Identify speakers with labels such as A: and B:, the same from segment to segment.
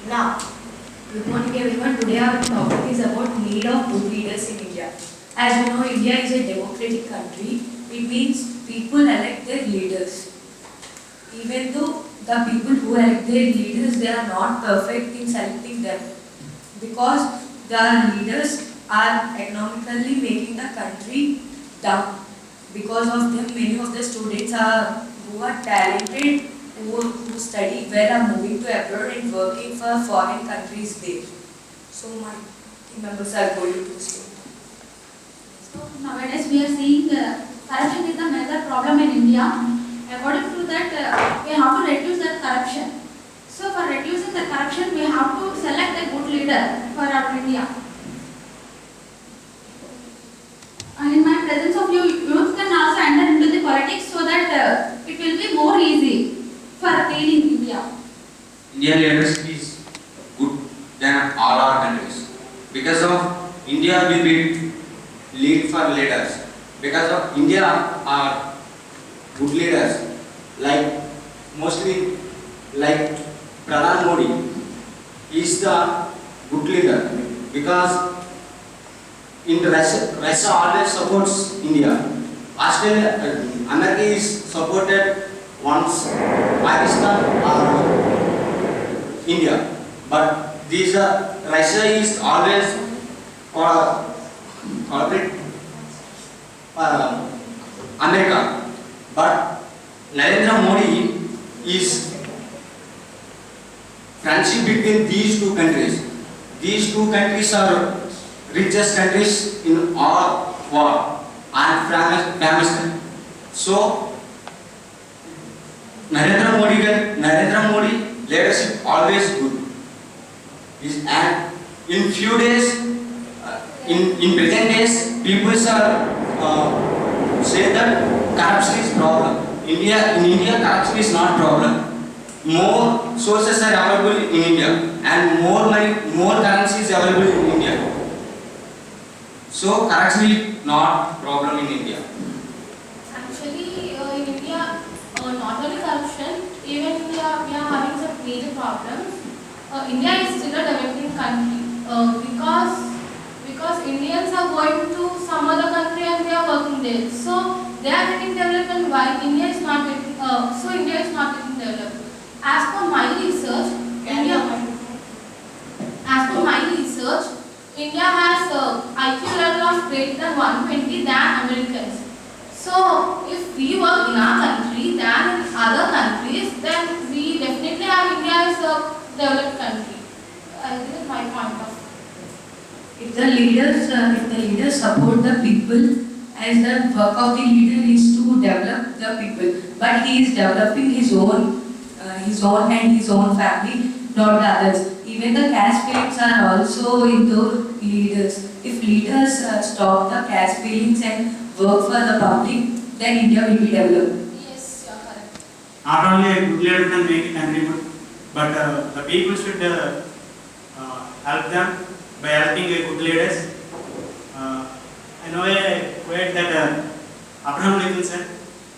A: Now, good morning everyone. Today our topic is about need of good leaders in India. As you know, India is a democratic country. It means people elect their leaders. Even though the people who elect their leaders, they are not perfect in selecting them. Because the leaders are economically making the country down. Because of them, many of the students who are talented, who study well are moving to abroad and working for foreign countries there. So my team members are going to stay.
B: So nowadays we are seeing corruption is the major problem in India. According to that, we have to reduce that corruption. So for reducing the corruption, we have to select a good leader for our India. And in my presence of you, youth can also enter into the politics so that it will be more easy for leading India.
C: Indian leadership is good than all our countries. Because of India will be lead for leaders. Because of India are good leaders, like mostly like Pradhan Modi is the good leader because in Russia always supports India. Australia, America is supported once Pakistan or India, but these Russia is always corporate America, but Narendra Modi is friendship between these two countries. These two countries are richest countries in all world and famous. So Narendra Modi leadership always good. And in few days, in present days, people are say that corruption is problem. In India, corruption is not problem. More sources are available in India, and more money, more currency is available in India. So corruption is not problem in India.
D: Actually, in India, not only corruption, even we are having some major problems. India is still a developing country because Indians are going to some other country and they are working there. So they are getting development while India is not getting. India is not getting developed. As per my research, India has IQ level of greater than 120 than Americans. So if we work in our country than in other countries, then we definitely have India as a developed country. This is my point of view.
A: If the leaders support the people, as the work of the leader is to develop the people, but he is developing his own and his own family, not the others. Even the caste feelings are also into leaders. If leaders stop the caste feelings and work for the public, then India will be developed.
D: Yes, you are correct.
E: Not only a good leader can make a country good, but the people should help them by helping a good leaders. I know a quote that Abraham Lincoln said,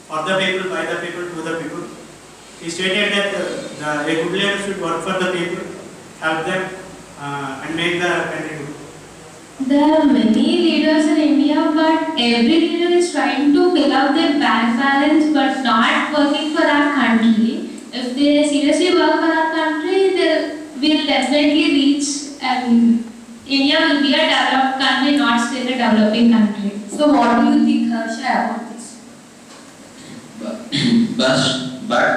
E: "For the people, by the people, to the people." He stated that a good leader should work for the people, help them, and make the country good.
F: There are many leaders in India, but every leader is trying to fill out their bank balance but not working for our country. If they seriously work for our country, they will definitely reach, and India will be a developed country, not still a developing country.
A: So what do you think, Harsha, about this?
G: But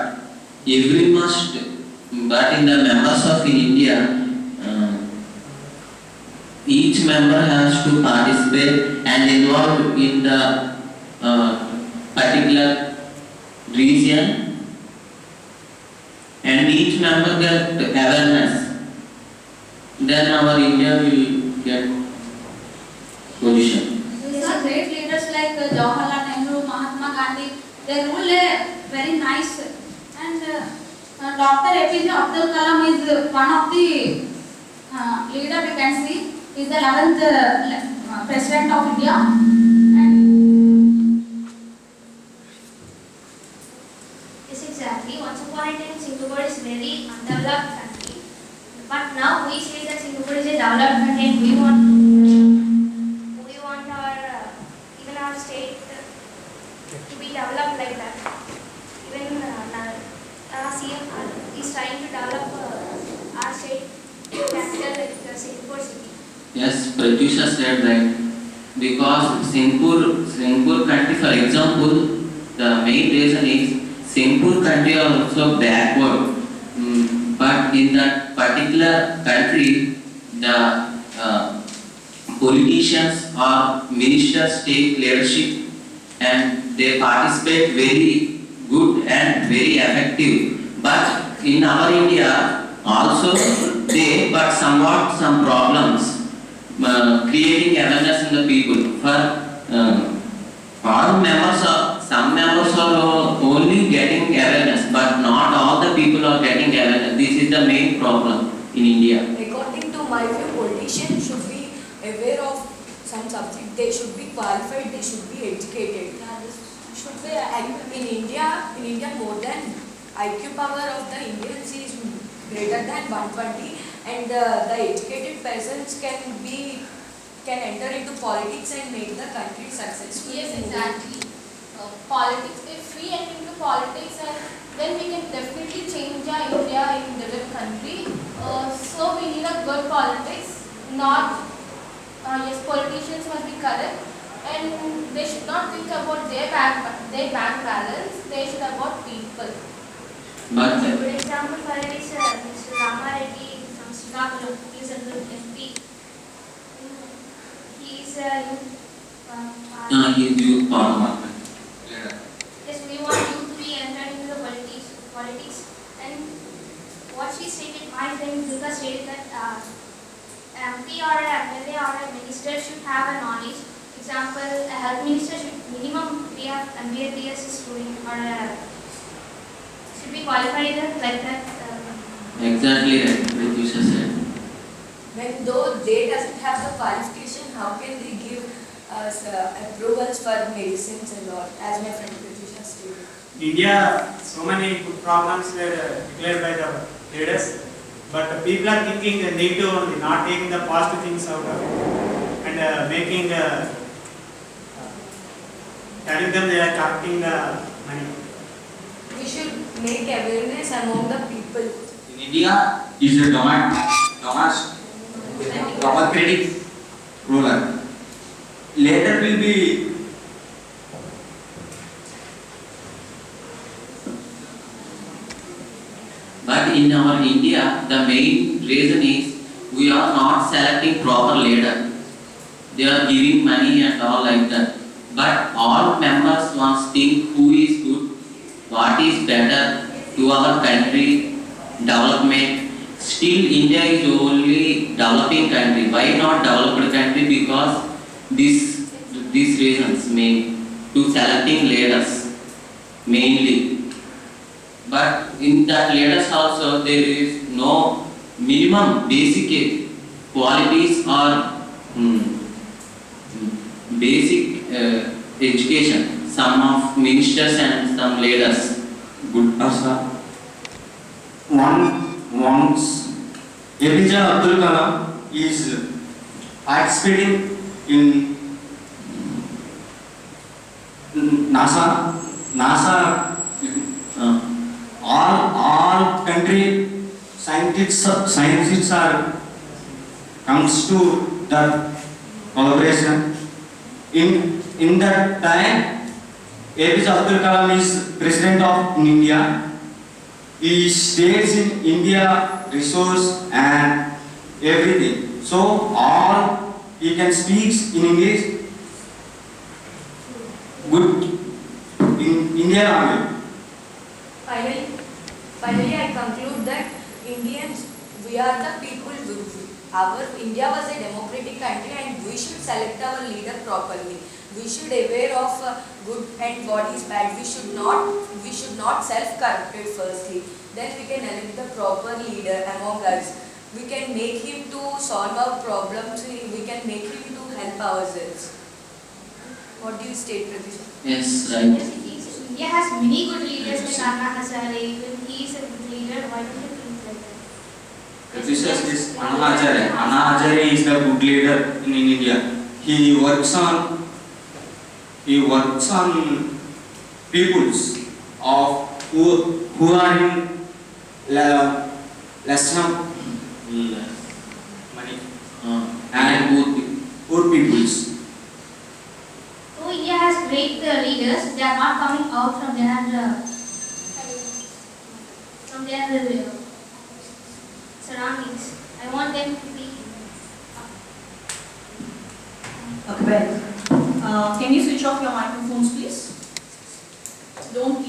G: every must, but in the members of India, each member has to participate and involve in the particular region, and each member get awareness. Then our India will get position.
B: These are great leaders like Jawaharlal Nehru, Mahatma Gandhi. They rule very nice. And Dr. APJ Abdul Kalam is one of the leader we can see. He is the 11th President of India. And
H: yes, exactly. Once upon a time, Singapore is very undeveloped country. But now we say that Singapore is a developed country and we want our even our state to be developed like that. Even CM is trying to develop our state capital like Singapore city.
G: Yes, Pratyusha said right. Because Singapore country, for example, the main reason is Singapore country are also backward. But in that particular country, the politicians or ministers take leadership and they participate very good and very effective. But in our India also but somewhat some problems creating awareness in the people. For all members are, some members are only getting awareness, but not all the people are getting awareness. This is the main problem in India.
A: According to my view, politicians should be aware of some subject. They should be qualified. They should be educated. Should be in India more than IQ power of the Indians is greater than 120, and the educated persons can enter into politics and make the country successful.
D: Yes, exactly. Politics. If we enter into politics, and then we can definitely change our India in developed country. So we need a good politics. Not yes, politicians must be correct, and they should not think about their bank balance. They should about people.
G: But
H: A good example for it is Mr. Rama Reddy from Srikakulam. He is a good MP. He is
G: he is youth parliament.
H: yes, we want you to be entered into the politics. And what she stated, my friend Durga stated that MP or a MLA or a minister should have a knowledge. Example, a health minister should minimum be a MBA BSc student or should be qualified like that.
G: Exactly right, Pratyusha said.
A: When though they doesn't have the qualification, how can they give us approvals for medicines and all? As my friend Pratyusha stated.
E: India, so many good programs were declared by the leaders, but people are thinking negative only, not taking the positive things out of it, and telling them they are collecting the money.
A: We should make awareness among the people.
C: In India is a democratic ruler. Later will be
G: But in our India, the main reason is we are not selecting proper leader. They are giving money and all like that. But all members must think who is good, what is better to our country, development. Still India is only developing country. Why not developed country? Because these reasons main to selecting leaders mainly. But in that leaders also there is no minimum basic qualities or basic education. Some of ministers and some leaders.
C: good also. Once APJ Abdul Kalam is participating in NASA. All country scientists are comes to the collaboration. In that time, APJ Abdul Kalam is president of India. He stays in India resource and everything. So all he can speak in English good in India only.
A: Finally, I conclude that Indians, we are the people. Our India was a democratic country, and we should select our leader properly. We should aware of good and what is bad. We should not self-corrupted firstly. Then we can elect the proper leader among us. We can make him to solve our problems. We can make him to help ourselves. What do you state, Pratisha?
G: Yes, right.
H: India has many good leaders like Anna Hazare. When he is a good leader, why don't you think like that?
C: Pratisha is Anna Hazare. Anna Hazare is the good leader in India. He works on peoples of who are in less money and poor peoples.
H: So India has great leaders. They are not coming out from their surroundings. I want them to be.
I: Okay, can you switch off your microphones, please? Don't